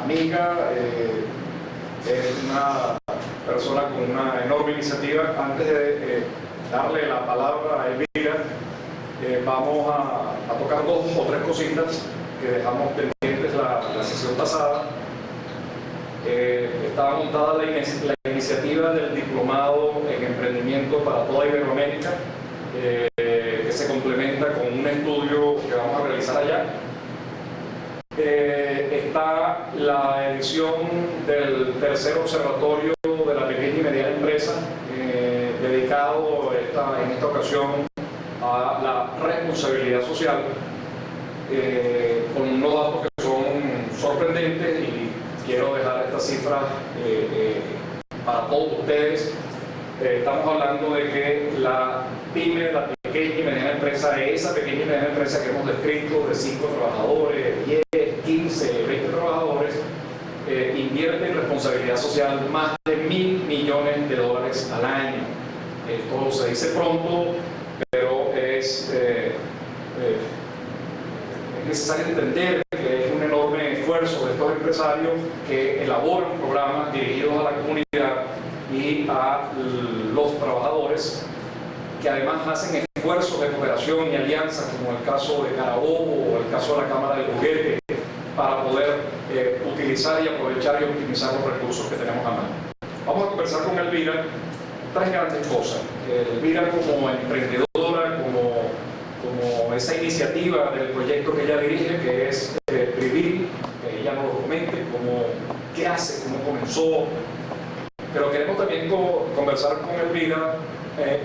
amiga, es una persona con una enorme iniciativa. Antes de darle la palabra a Elvira, vamos a tocar 2 o 3 cositas que dejamos pendientes la sesión pasada. Estaba montada la iniciativa del Diplomado en Emprendimiento para toda Iberoamérica, que se complementa con un estudio que vamos a realizar allá. Está la edición del tercer observatorio de la pequeña y mediana empresa, dedicado en esta ocasión a la responsabilidad social, con unos datos que son sorprendentes, y quiero dejar estas cifras para todos ustedes. Estamos hablando de que la PYME, la pequeña y mediana empresa, esa pequeña y mediana empresa que hemos descrito, de 5 trabajadores, 10, 15, 20 trabajadores, invierte en responsabilidad social más de $1.000 millones al año. Esto se dice pronto, pero es necesario entender que es un enorme esfuerzo de estos empresarios que elaboran programas dirigidos a la comunidad y a los trabajadores, que además hacen esfuerzos de cooperación y alianzas, como el caso de Carabobo o el caso de la Cámara del Juguete, para poder utilizar y aprovechar y optimizar los recursos que tenemos a mano. Vamos a conversar con Elvira 3 grandes cosas. Elvira como emprendedora, como esa iniciativa del proyecto que ella dirige, que es Privil, que ella nos lo comente, qué hace, cómo comenzó. Pero queremos también conversar con Elvira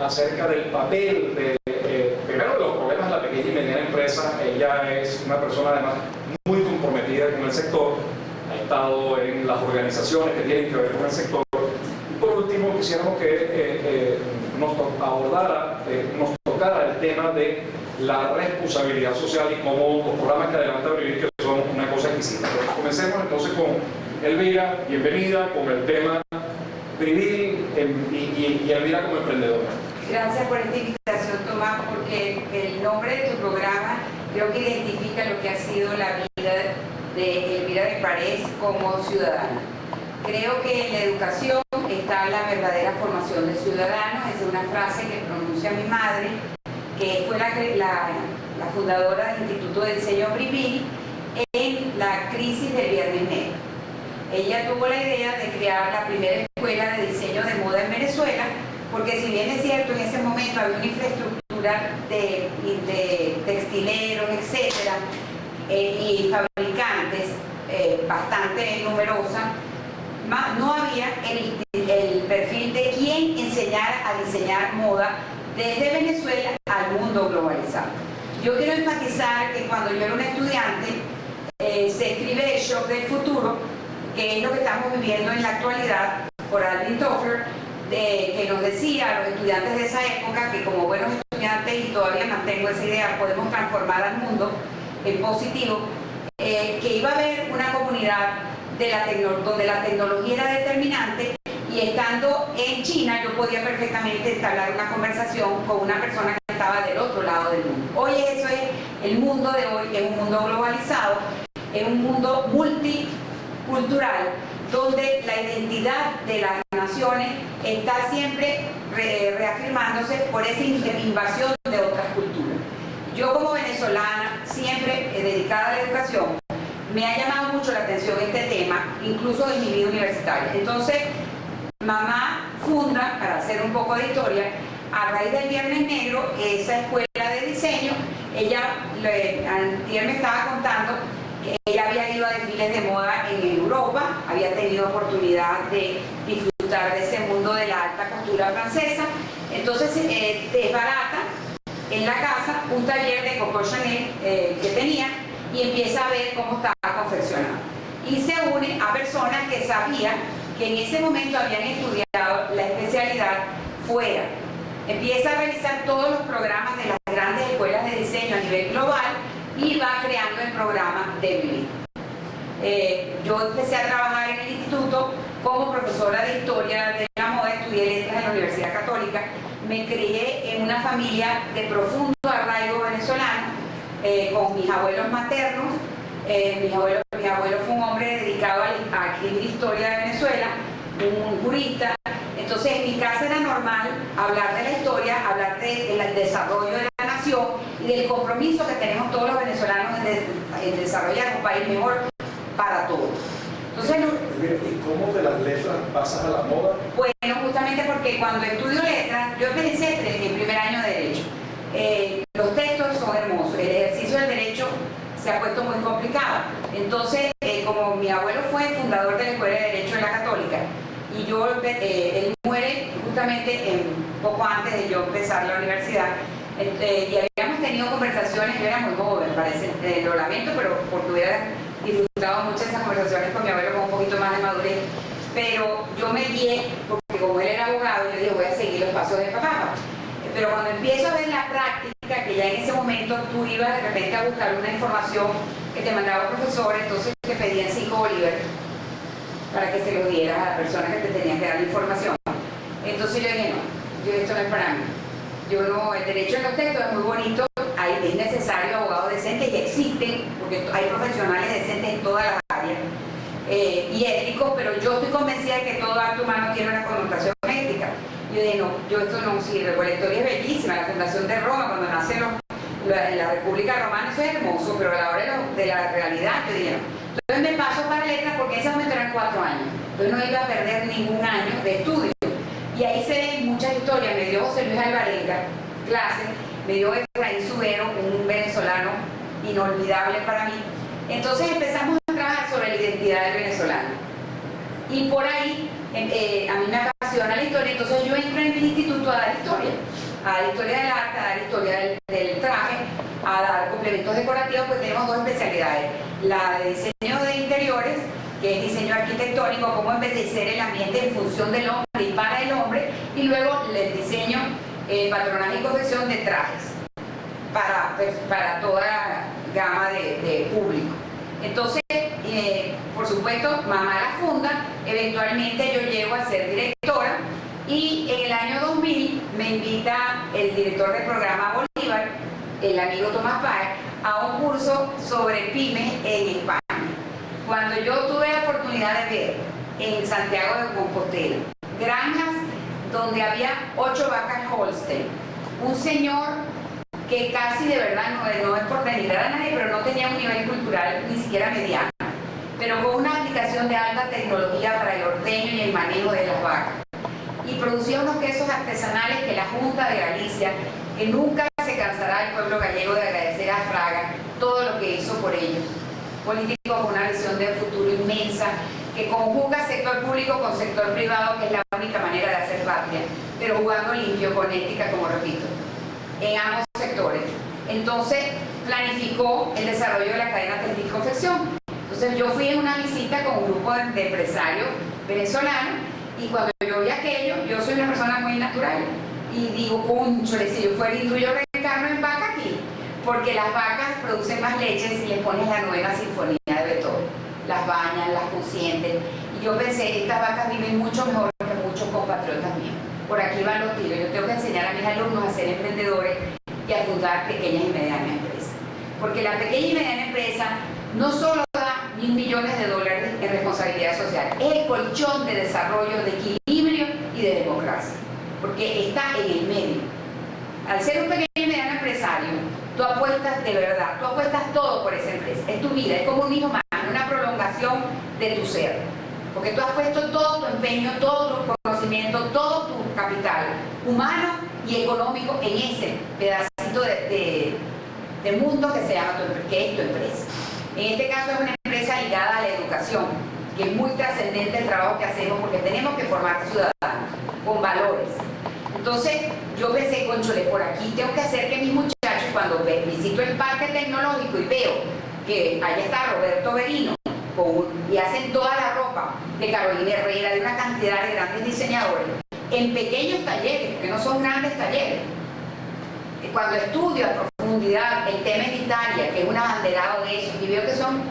acerca del papel primero de los problemas de la pequeña y mediana empresa. Ella es una persona además muy comprometida con el sector, ha estado en las organizaciones que tienen que ver con el sector. Y por último, quisiéramos que nos tocara el tema de la responsabilidad social y cómo los programas que adelanta Privil, que son una cosa exquisita. Comencemos entonces con Elvira. Bienvenida con el tema Privil y Elvira como emprendedora. Gracias por esta invitación, Tomás, porque el nombre de tu programa creo que identifica lo que ha sido la vida de Elvira de Parés como ciudadana. Creo que en la educación está la verdadera formación de ciudadanos. Esa es una frase que pronuncia mi madre, que fue la fundadora del Instituto de Diseño Privil en la crisis del Viernes Negro. Ella tuvo la idea de crear la primera escuela de diseño de moda en Venezuela, porque si bien es cierto, en ese momento había una infraestructura de textileros, etcétera, y fabricantes bastante numerosa, no había el perfil de quien enseñara a diseñar moda desde Venezuela al mundo globalizado. Yo quiero enfatizar que cuando yo era una estudiante, se escribe El Shock del Futuro, que es lo que estamos viviendo en la actualidad, por Alvin Toffler, que nos decía a los estudiantes de esa época que como buenos estudiantes, y todavía mantengo esa idea, podemos transformar al mundo en positivo, que iba a haber una comunidad donde la tecnología era determinante, y estando en China yo podía perfectamente entablar una conversación con una persona que estaba del otro lado del mundo. Hoy eso es el mundo de hoy, es un mundo globalizado, es un mundo multicultural, donde la identidad de las naciones está siempre reafirmándose por esa invasión de otras culturas. Yo como venezolana, siempre dedicada a la educación, me ha llamado mucho la atención este tema, incluso en mi vida universitaria. Entonces, mamá funda, para hacer un poco de historia, a raíz del Viernes Negro, esa escuela de diseño. Ella, antier me estaba contando que ella había ido a desfiles de moda en Europa, había tenido oportunidad de disfrutar de ese mundo de la alta costura francesa. Entonces desbarata en la casa un taller de Coco Chanel que tenía, y empieza a ver cómo estaba confeccionado. Y se une a personas que sabían que en ese momento habían estudiado la especialidad fuera. Empieza a realizar todos los programas de las grandes escuelas de diseño a nivel global y va creando el programa de Privil. Yo empecé a trabajar en el instituto como profesora de historia de la moda, estudié letras en la Universidad Católica, me crié en una familia de profundo arraigo venezolano, con mis abuelos maternos. Mi abuelo fue un hombre dedicado a la escribir historia de Venezuela, un jurista. Entonces en mi casa era normal hablar de la historia, hablar del desarrollo de la nación y del compromiso que tenemos todos los venezolanos en desarrollar un país mejor para todos. Entonces, ¿y cómo de las letras pasas a la moda? Bueno, justamente porque cuando estudio letras, yo pensé en mi primer año de Derecho. Los textos son hermosos, el ejercicio del derecho se ha puesto muy complicado. Entonces, como mi abuelo fue fundador de la Escuela de Derecho de la Católica, y él muere justamente poco antes de yo empezar la universidad, y habíamos tenido conversaciones, yo era muy joven, parece, lo lamento, pero porque hubiera disfrutado mucho esas conversaciones con mi abuelo con un poquito más de madurez, pero yo me guié, porque como él era abogado, yo dije, voy a seguir los pasos de papá. Pero cuando empiezo a ver la práctica, que ya en ese momento tú ibas de repente a buscar una información que te mandaba un profesor, entonces te pedían 5 bolívares para que se los dieras a la persona que te tenía que dar la información. Entonces yo dije, no, esto no es para mí. El derecho en los textos es muy bonito, es necesario abogados decentes y existen, porque hay profesionales decentes en todas las áreas, y éticos, pero yo estoy convencida de que todo acto humano tiene una connotación ética. Yo dije, no, esto no sirve, porque la historia es bellísima, la fundación de Roma, cuando nace la República Romana, eso es hermoso, pero a la hora de la realidad, yo dije, no. Entonces me paso para letras porque en ese momento eran 4 años, entonces no iba a perder ningún año de estudio. Y ahí se ven muchas historias, me dio José Luis Alvarenga, clase, me dio Efraín Subero, un venezolano inolvidable para mí. Entonces empezamos a trabajar sobre la identidad del venezolano. Y por ahí, a mí me apasiona la historia, entonces yo entro en el instituto a dar historia del arte, a dar historia del traje, a dar complementos decorativos, pues tenemos 2 especialidades. La de diseño de interiores, que es diseño arquitectónico, cómo embellecer el ambiente en función del hombre y para el hombre, y luego el diseño, patronaje y confección de trajes para toda gama de público. Entonces, por supuesto, mamá la funda, eventualmente yo llego a ser directora, y en el año 2000 me invita el director del programa Bolívar, el amigo Tomás Páez, a un curso sobre pymes en España. Cuando yo tuve la oportunidad de ver en Santiago de Compostela granjas donde había 8 vacas Holstein, un señor que casi de verdad no es por denigrar a nadie, pero no tenía un nivel cultural ni siquiera mediano, pero con una aplicación de alta tecnología para el ordeño y el manejo de las vacas, y producía unos quesos artesanales que la Junta de Galicia, que nunca se cansará el pueblo gallego de agradecer a Fraga todo lo que hizo por ellos. Político con una visión de futuro inmensa, que conjuga sector público con sector privado, que es la única manera de hacer patria, pero jugando limpio, con ética, como repito, en ambos sectores. Entonces planificó el desarrollo de la cadena textil y confección. Entonces yo fui en una visita con un grupo de empresarios venezolanos, y cuando yo vi aquello, yo soy una persona muy natural, y digo, cónchale, si yo fuera hindú, yo reencarno en vaca aquí, porque las vacas producen más leche si les pones la nueva sinfonía de Beethoven, las bañan, las consienten, y yo pensé, estas vacas viven mucho mejor que muchos compatriotas míos. Por aquí van los tiros. Yo tengo que enseñar a mis alumnos a ser emprendedores y a fundar pequeñas y medianas empresas, porque la pequeña y mediana empresa no solo da $1.000.000.000 en responsabilidad social, es el colchón de desarrollo, de equilibrio y de democracia, porque está en el medio. Al ser un pequeño y mediano empresario, tú apuestas de verdad, tú apuestas todo por esa empresa, es tu vida, es como un hijo más, una prolongación de tu ser, porque tú has puesto todo tu empeño, todo tu conocimiento, todo tu capital humano y económico en ese pedacito de mundo que se llama que es tu empresa. En este caso es una empresa ligada a la educación, que es muy trascendente el trabajo que hacemos, porque tenemos que formar ciudadanos con valores. Entonces yo pensé, conchole, por aquí tengo que hacer que mis muchachos, cuando visito el parque tecnológico y veo que allá está Roberto Berino y hacen toda la ropa de Carolina Herrera, de una cantidad de grandes diseñadores, en pequeños talleres, porque no son grandes talleres. Cuando estudio a profundidad el tema en Italia, que es un abanderado de eso, y veo que son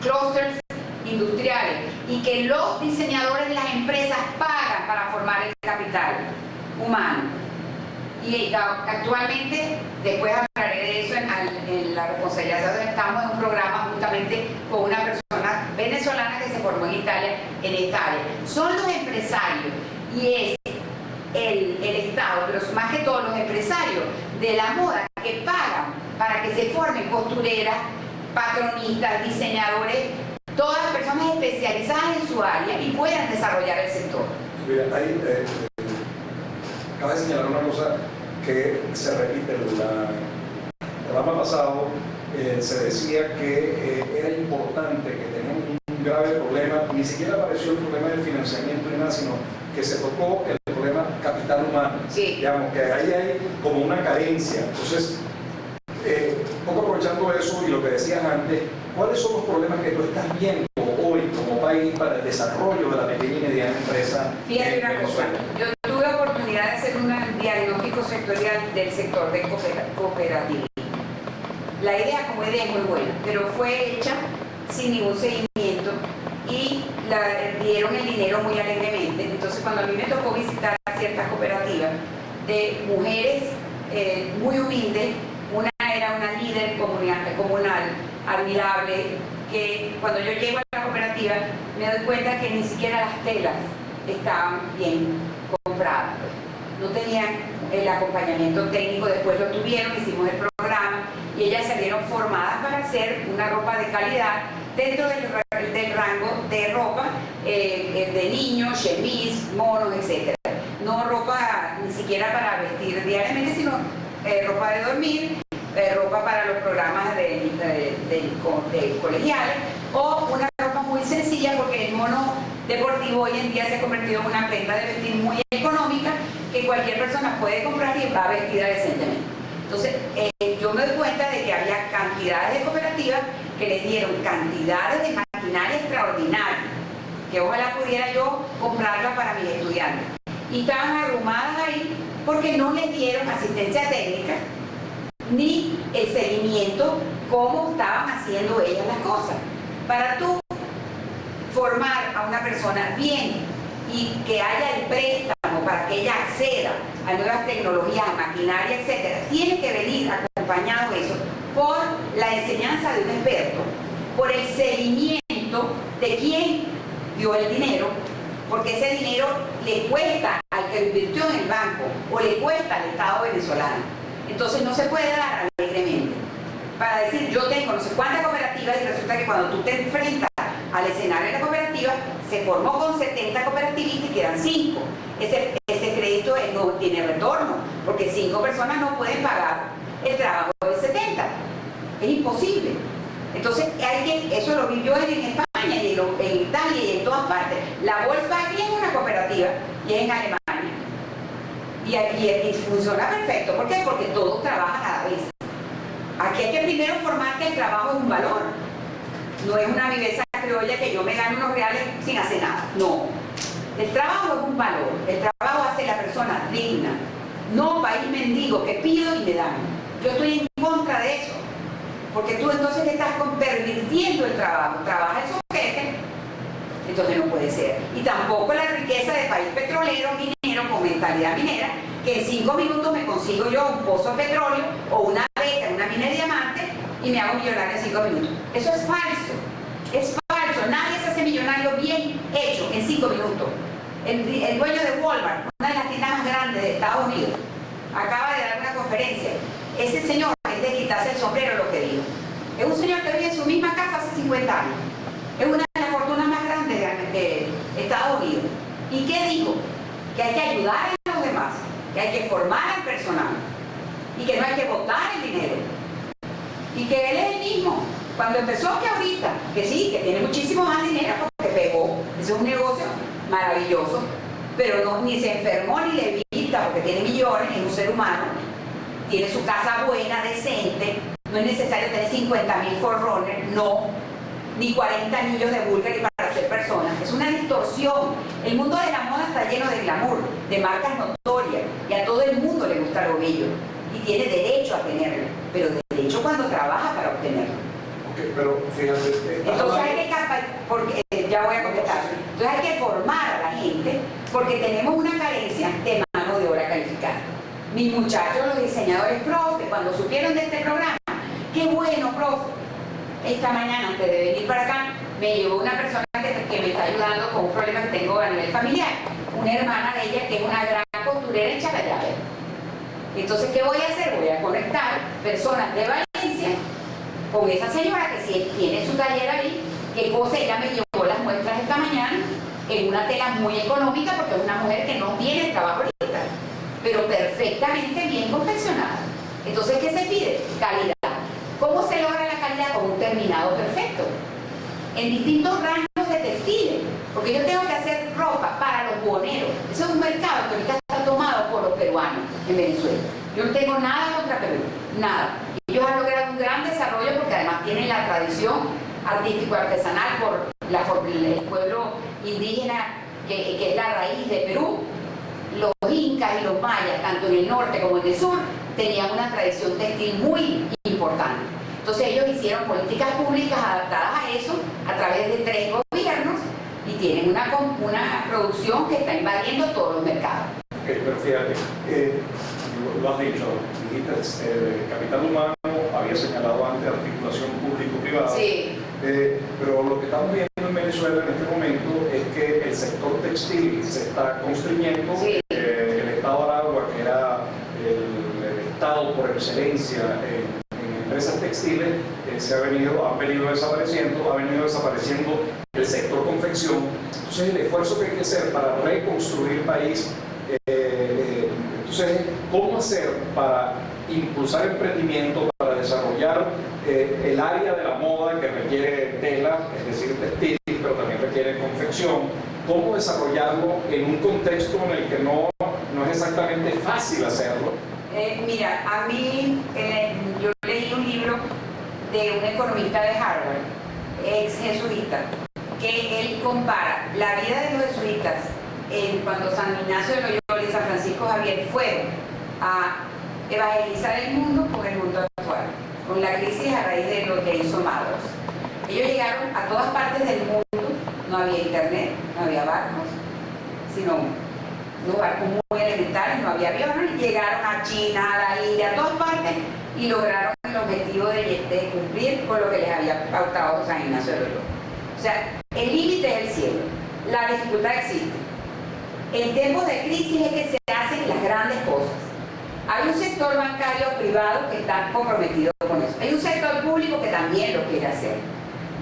clústeres industriales y que los diseñadores de las empresas pagan para formar el capital humano. Y actualmente, después hablaré de eso en la responsabilidad, estamos en un programa justamente con una persona venezolana que se formó formó en Italia en esta área. Son los empresarios y es el Estado, pero más que todos los empresarios de la moda que pagan para que se formen costureras, patronistas, diseñadores, todas las personas especializadas en su área y puedan desarrollar el sector. Mira, ahí acaba de señalar una cosa que se repite. El programa pasado se decía que era importante, que teníamos un grave problema, ni siquiera apareció el problema del financiamiento ni nada, sino que se tocó el problema capital humano. Sí. Digamos que ahí hay como una carencia. Entonces, poco aprovechando eso y lo que decías antes, ¿cuáles son los problemas que tú estás viendo hoy como país para el desarrollo de la pequeña y mediana empresa? Fíjate una cosa, yo tuve oportunidad de hacer un diagnóstico sectorial del sector de cooperativismo. La idea como idea es muy buena, pero fue hecha sin ningún seguimiento y dieron el dinero muy alegremente. Entonces cuando a mí me tocó visitar ciertas cooperativas de mujeres muy humildes, una era una líder comunal admirable, que cuando yo llego a la cooperativa me doy cuenta que ni siquiera las telas estaban bien compradas. No tenían el acompañamiento técnico, después lo tuvieron, hicimos el programa y ellas salieron formadas para hacer una ropa de calidad dentro del rango de ropa de niños, chemise, monos, etc. No ropa ni siquiera para vestir diariamente, sino ropa de dormir, ropa para los programas de colegiales, o una ropa muy sencilla, porque el mono deportivo hoy en día se ha convertido en una prenda de vestir muy económica que cualquier persona puede comprar y va vestida decentemente. Entonces, yo me doy cuenta de que había cantidades de cooperativas que les dieron cantidades de maquinaria extraordinaria, que ojalá pudiera yo comprarla para mis estudiantes. Y estaban arrumadas ahí porque no les dieron asistencia técnica ni el seguimiento cómo estaban haciendo ellas las cosas. Para tú formar a una persona bien y que haya el préstamo para que ella acceda a nuevas tecnologías, a maquinaria, etcétera, tiene que venir acompañado eso por la enseñanza de un experto, por el seguimiento de quién dio el dinero, porque ese dinero le cuesta al que lo invirtió en el banco o le cuesta al Estado venezolano. Entonces no se puede dar alegremente para decir yo tengo no sé cuántas cooperativas y resulta que cuando tú te enfrentas al escenario de la cooperativa se formó con 70 cooperativistas y quedan 5. Ese crédito no tiene retorno porque 5 personas no pueden pagar el trabajo de 70. Es imposible. Entonces eso lo vi yo en España y en Italia y en todas partes. La Volkswagen es una cooperativa y es en Alemania. Y funciona perfecto. ¿Por qué? Porque todos trabajan a la vez. Aquí hay que primero formar que el trabajo es un valor. No es una viveza criolla que yo me gane unos reales sin hacer nada. No. El trabajo es un valor. El trabajo hace la persona digna. No país mendigo que pido y me dan. Yo estoy en contra de eso. Porque tú entonces le estás pervirtiendo el trabajo. Trabaja el soquete. Entonces no puede ser. Y tampoco la riqueza de país petrolero, minero, con mentalidad minera, que en 5 minutos me consigo yo un pozo de petróleo o una beca en una mina de diamantes y me hago millonario en 5 minutos. Eso es falso. Es falso. Nadie se hace millonario bien hecho en 5 minutos. El dueño de Walmart, una de las tiendas más grandes de Estados Unidos, acaba de dar una conferencia. Ese señor es de quitarse el sombrero lo que dijo. Es un señor que vive en su misma casa hace 50 años. Es una de las fortunas más grandes de Estados Unidos. ¿Y qué dijo? Que hay que ayudar a los demás, que hay que formar al personal y que no hay que botar el dinero. Y que él es el mismo. Cuando empezó que ahorita, que sí, que tiene muchísimo más dinero porque pegó. Eso es un negocio maravilloso, pero no, ni se enfermó ni levita porque tiene millones, es un ser humano. Tiene su casa buena, decente. No es necesario tener 50.000 forrones, no. Ni 40 anillos de Bulgari para ser persona. Es una distorsión. El mundo de la moda está lleno de glamour, de marcas notorias, y a todo el mundo le gusta lo bello. Y tiene derecho a tenerlo, pero derecho cuando trabaja para obtenerlo. Okay, pero fíjate. Entonces hay que porque ya voy a contestar. Entonces hay que formar a la gente porque tenemos una carencia de mano de obra calificada. Mis muchachos, los diseñadores profe, cuando supieron de este programa, qué bueno, profe. Esta mañana, antes de venir para acá, me llevó una persona que me está una hermana de ella que es una gran costurera en Chacayave. Entonces, ¿qué voy a hacer? Voy a conectar personas de Valencia con esa señora que sí tiene su taller ahí, que cosa ella me llevó las muestras esta mañana en una tela muy económica porque es una mujer que no tiene trabajo ahorita, pero perfectamente bien confeccionada. Entonces, ¿qué se pide? Calidad. ¿Cómo se logra la calidad? Con un terminado perfecto, en distintos rangos de textiles, porque yo tengo que hacer ropa para los buhoneros. Eso es un mercado que ahorita está tomado por los peruanos en Venezuela. Yo no tengo nada contra Perú, nada. Ellos han logrado un gran desarrollo porque además tienen la tradición artístico-artesanal por el pueblo indígena que es la raíz de Perú. Los incas y los mayas, tanto en el norte como en el sur, tenían una tradición textil muy importante. Entonces ellos hicieron políticas públicas adaptadas a eso a través de 3 gobiernos y tienen una producción que está invadiendo todos los mercados. Okay, pero fíjate, lo has dicho, dijiste, capital humano, había señalado antes articulación público-privada, sí. Pero lo que estamos viendo en Venezuela en este momento es que el sector textil se está constriñendo, sí. El estado Aragua, que era el estado por excelencia en empresas textiles, han venido desapareciendo el sector confección. Entonces el esfuerzo que hay que hacer para reconstruir el país, entonces, ¿cómo hacer para impulsar emprendimiento, para desarrollar el área de la moda que requiere tela, es decir, textil, pero también requiere confección? ¿Cómo desarrollarlo en un contexto en el que no es exactamente fácil hacerlo? Mira, a mí, yo leí un libro de un economista de Harvard, ex jesuita, que él compara la vida de los jesuitas cuando San Ignacio de Loyola y San Francisco Javier fueron a evangelizar el mundo con el mundo actual, con la crisis a raíz de lo que hizo Madros. Ellos llegaron a todas partes del mundo, no había internet, no había barcos, sino unos barcos muy elementales, no había aviones, llegaron a China, a la India, a todas partes y lograron el objetivo de cumplir con lo que les había pautado San Ignacio de Loyola. O sea, el límite es el cielo, la dificultad existe. En tiempos de crisis es que se hacen las grandes cosas. Hay un sector bancario privado que está comprometido con eso. Hay un sector público que también lo quiere hacer.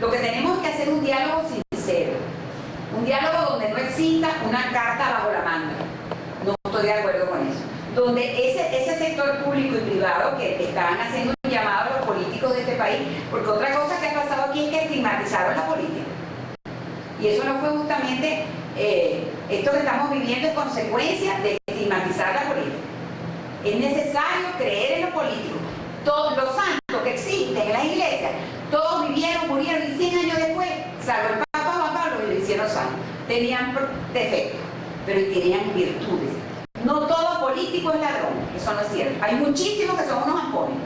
Lo que tenemos que hacer es un diálogo sincero. Un diálogo donde no exista una carta bajo la manga. No estoy de acuerdo con eso. Donde ese sector público y privado que estaban haciendo un llamado a los políticos de este país, porque otra cosa que ha pasado aquí es que estigmatizaron la política. Y eso no fue justamente, esto que estamos viviendo es consecuencia de estigmatizar la política. Es necesario creer en lo político. Todos los santos que existen en las iglesias, todos vivieron, murieron y 100 años después, salvo el Papa Juan Pablo, y lo hicieron santos. Tenían defectos, pero tenían virtudes. No todo político es ladrón, eso no es cierto. Hay muchísimos que son unos ampones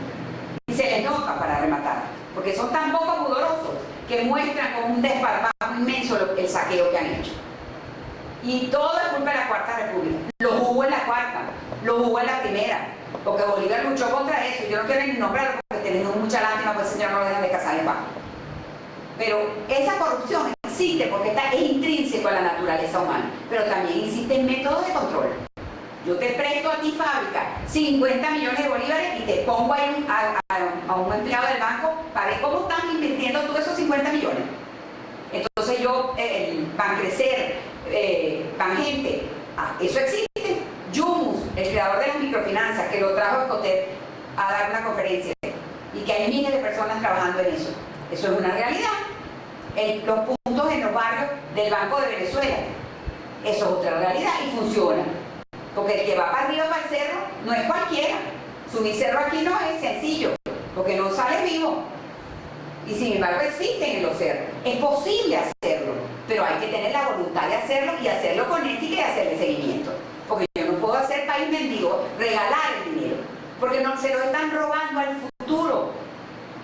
y se les nota para rematar, porque son tan poco pudorosos que muestran con un desparpajo inmenso el saqueo que han hecho. Y todo es culpa de la Cuarta República. Lo jugó en la Cuarta, lo jugó en la Primera, porque Bolívar luchó contra eso. Yo no quiero ni nombrarlo porque tenemos mucha lástima, pues el señor no lo deja de casar en paz. Pero esa corrupción existe porque es intrínseco a la naturaleza humana, pero también existen métodos de control. Yo te presto a ti, fábrica, 50 millones de bolívares y te pongo ahí a un empleado del banco para ver cómo están invirtiendo tú esos 50 millones. Entonces Bancrecer, Bangente, eso existe. Yumus, el creador de las microfinanzas, que lo trajo a Ecotep a dar una conferencia y que hay miles de personas trabajando en eso. Eso es una realidad. Los puntos en los barrios del Banco de Venezuela, eso es otra realidad y funciona. Porque el que va para arriba, para el cerro, no es cualquiera. Subir cerro aquí no es sencillo, porque no sale vivo. Y sin embargo existen en los cerros. Es posible hacerlo, pero hay que tener la voluntad de hacerlo y hacerlo con ética y hacerle seguimiento. Porque yo no puedo hacer país mendigo, regalar el dinero, porque no, se lo están robando al futuro.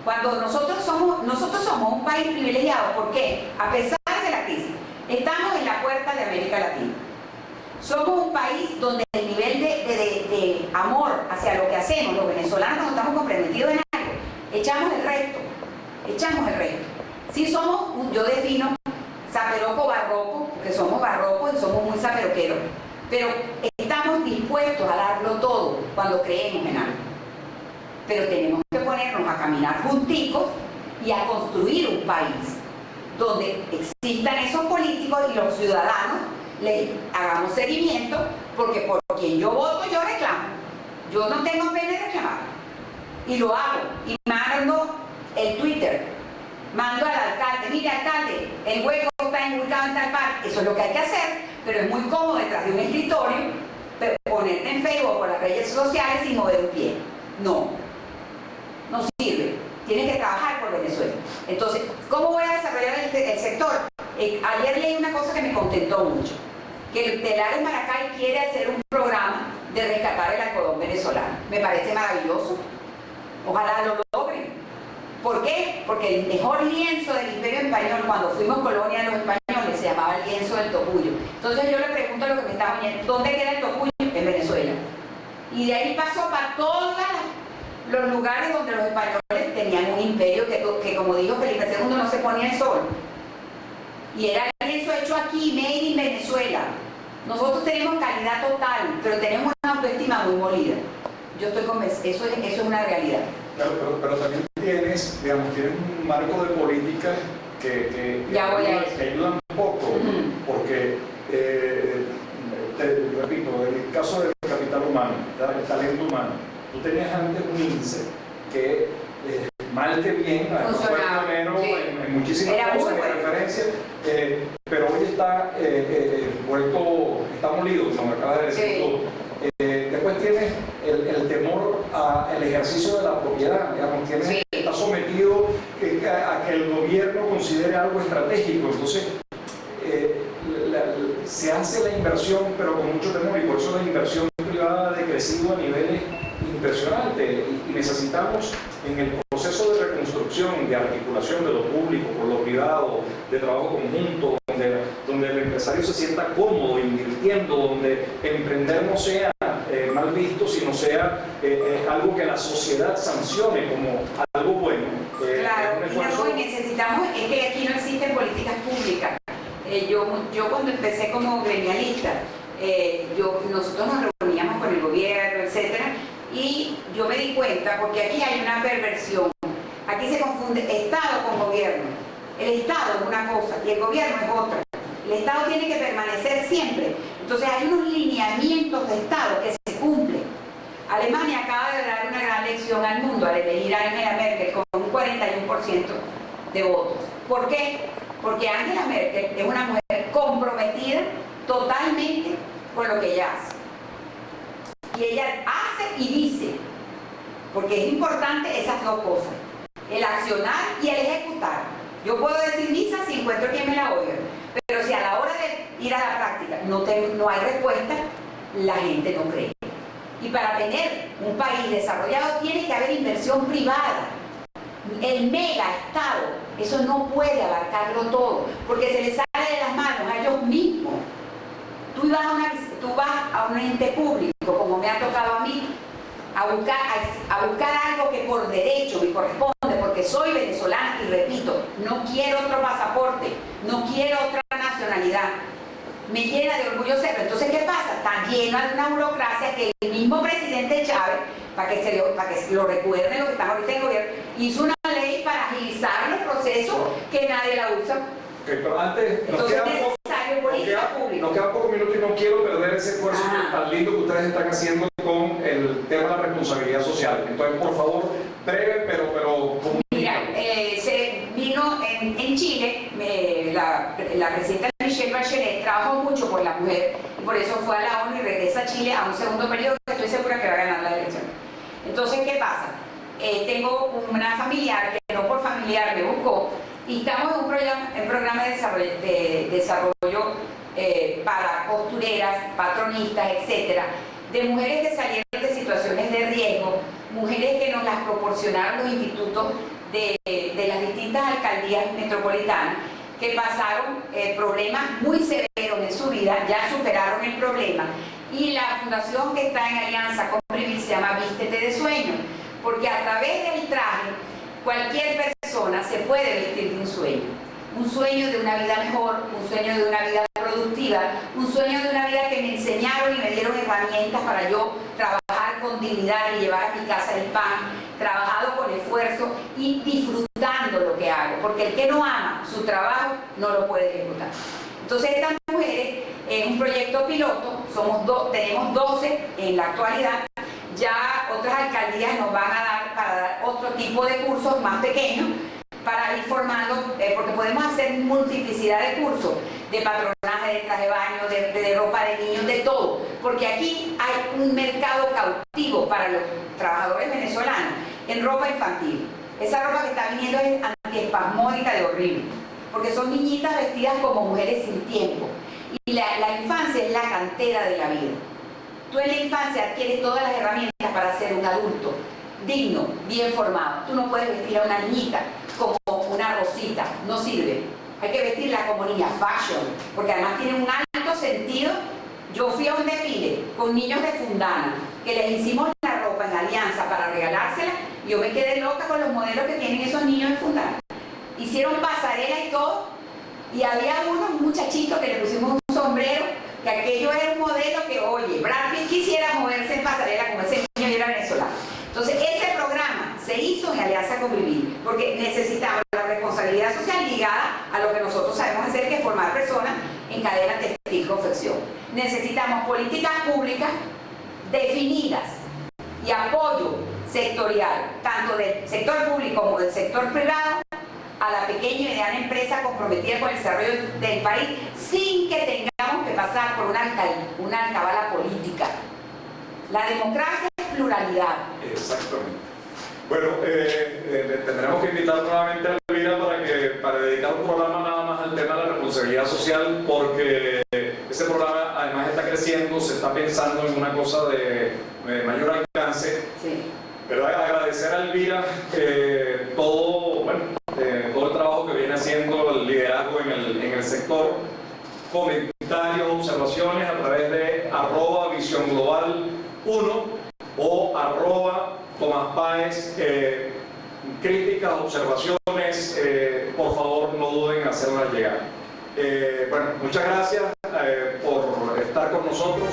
Cuando nosotros somos un país privilegiado, ¿por qué? A pesar de la crisis, estamos en la puerta de América Latina. Somos un país donde el nivel de amor hacia lo que hacemos, los venezolanos cuando estamos comprometidos en algo, echamos el resto. Si somos, yo defino zaperoco barroco, porque somos barrocos y somos muy zaperoqueros. pero estamos dispuestos a darlo todo cuando creemos en algo. Pero tenemos que ponernos a caminar junticos y a construir un país donde existan esos políticos y los ciudadanos les hagamos seguimiento, porque por quien yo voto yo reclamo. Yo no tengo pena de reclamar. Y lo hago. Y mando el Twitter. Mando al alcalde, mire alcalde, el hueco está ubicado en tal parte. Eso es lo que hay que hacer, pero es muy cómodo detrás de un escritorio ponerte en Facebook o por las redes sociales sin mover un pie. No, no sirve. Tienes que trabajar por Venezuela. Entonces, ¿cómo voy a desarrollar el sector? Ayer leí una cosa que me contentó mucho, que el Telares Maracay quiere hacer un programa de rescatar el algodón venezolano. Me parece maravilloso. Ojalá lo logren. ¿Por qué? Porque el mejor lienzo del Imperio Español, cuando fuimos colonia de los españoles, se llamaba el lienzo del Tocuyo. Entonces yo le pregunto a los que me están oyendo, ¿dónde queda el Tocuyo? En Venezuela. Y de ahí pasó para todos los lugares donde los españoles tenían un imperio que como dijo Felipe II, no se ponía el sol. Y era el lienzo hecho aquí, made in Venezuela. Nosotros tenemos calidad total, pero tenemos una autoestima muy molida. Yo estoy convencida, eso es una realidad. Claro, pero también tienes, digamos, tienes un marco de política que ayuda un poco, porque, te repito, en el caso del capital humano, del talento humano, tú tenías antes un índice que, mal que bien, fue pionero en muchísimas cosas de referencia, pero hoy está está molido, como acabas de decir tú. Después tienes el temor al ejercicio de la propiedad, digamos, está sometido a que el gobierno considere algo estratégico, entonces se hace la inversión pero con mucho temor, y por eso la inversión privada ha decrecido a niveles impresionantes, y necesitamos en el proceso de reconstrucción, de articulación de lo público con lo privado, de trabajo conjunto, donde el empresario se sienta cómodo invirtiendo, donde emprender no sea mal visto, sino sea algo que la sociedad sancione como algo bueno. Claro, y necesitamos, es que aquí no existen políticas públicas. Yo cuando empecé como gremialista, nosotros nos reuníamos con el gobierno, etcétera, y yo me di cuenta, porque aquí hay una perversión. Aquí se confunde Estado con gobierno. El Estado es una cosa y el gobierno es otra. El Estado tiene que permanecer siempre. Entonces hay unos lineamientos de Estado que se cumplen. Alemania acaba de dar una gran lección al mundo al elegir a Angela Merkel con un 41% de votos. ¿Por qué? Porque Angela Merkel es una mujer comprometida totalmente con lo que ella hace. Y ella hace y dice, porque es importante esas dos cosas, el accionar y el ejecutar. Yo puedo decir misa si encuentro quien me la oiga, pero si a la hora de ir a la práctica no hay respuesta, la gente no cree. Y para tener un país desarrollado tiene que haber inversión privada. El mega Estado, eso no puede abarcarlo todo, porque se les sale de las manos a ellos mismos. Tú vas a un ente público, como me ha tocado a mí, a buscar algo que por derecho me corresponde, porque soy venezolana y repito, no quiero otro pasaporte, no quiero otra nacionalidad. Me llena de orgullo serlo. Entonces, ¿qué pasa? Está llena de una burocracia que el mismo presidente Chávez, para que lo recuerden los que están ahorita en el gobierno, hizo una ley para agilizar los procesos que nadie la usa. Pero antes, nos queda pocos minutos y no quiero perder ese esfuerzo tan lindo que ustedes están haciendo con el tema de la responsabilidad social. Entonces, por favor, breve, pero mira, se vino en Chile, la presidenta Michelle Bachelet trabajó mucho por la mujer y por eso fue a la ONU y regresa a Chile a un segundo periodo que estoy segura que va a ganar la elección. Entonces, ¿qué pasa? Tengo una familiar que no por familiar me buscó y estamos en un programa de desarrollo para costureras, patronistas, etcétera, de mujeres que salieron de situaciones de riesgo, mujeres que nos las proporcionaron los institutos de las distintas alcaldías metropolitanas, que pasaron problemas muy severos en su vida, ya superaron el problema, y la fundación que está en alianza con Privil se llama Vístete de Sueño, porque a través del traje cualquier persona se puede vestir de un sueño de una vida mejor, un sueño de una vida productiva, un sueño de una vida que me enseñaron y me dieron herramientas para yo trabajar con dignidad y llevar a mi casa el pan, trabajado con esfuerzo y disfrutando lo que hago, porque el que no ama su trabajo no lo puede ejecutar. Entonces estas mujeres, es un proyecto piloto, tenemos 12 en la actualidad, ya otras alcaldías nos van a dar para dar otro tipo de cursos más pequeños, para ir formando, porque podemos hacer multiplicidad de cursos, de patronaje, de traje de baño, de ropa de niños, de todo, porque aquí hay un mercado cautivo para los trabajadores venezolanos en ropa infantil. Esa ropa que está viniendo es antiespasmódica de horrible, porque son niñitas vestidas como mujeres sin tiempo. Y la infancia es la cantera de la vida. Tú en la infancia adquieres todas las herramientas para ser un adulto digno, bien formado. Tú no puedes vestir a una niñita como una rosita, no sirve. Hay que vestirla como niña fashion, porque además tiene un alto sentido. Yo fui a un desfile con niños de Fundana, que les hicimos la ropa en alianza para regalársela, y yo me quedé loca con los modelos que tienen esos niños de Fundana. Hicieron pasarela y todo, y había unos muchachitos que le pusimos un sombrero, que aquello era un modelo que, oye, Brad Pitt quisiera moverse en pasarela como ese niño y era venezolano. Entonces, ese programa se hizo en alianza con Vivir, porque necesitamos la responsabilidad social ligada a lo que nosotros sabemos hacer, que es formar personas en cadena textil confección. Necesitamos políticas públicas definidas y apoyo sectorial, tanto del sector público como del sector privado, a la pequeña y mediana empresa comprometida con el desarrollo del país, sin que tengamos que pasar por una alcabala política. La democracia es pluralidad. Exactamente. Bueno, tendremos que invitar nuevamente a Elvira para dedicar un programa nada más al tema de la responsabilidad social, porque ese programa además está creciendo, se está pensando en una cosa de mayor alcance. Sí. ¿Verdad? Agradecer a Elvira todo el trabajo que viene haciendo, el liderazgo en el sector. Comentarios, observaciones a través de @visiónglobal1 o @Tomás Páez, críticas, observaciones, por favor no duden en hacerlas llegar. Bueno, muchas gracias por estar con nosotros.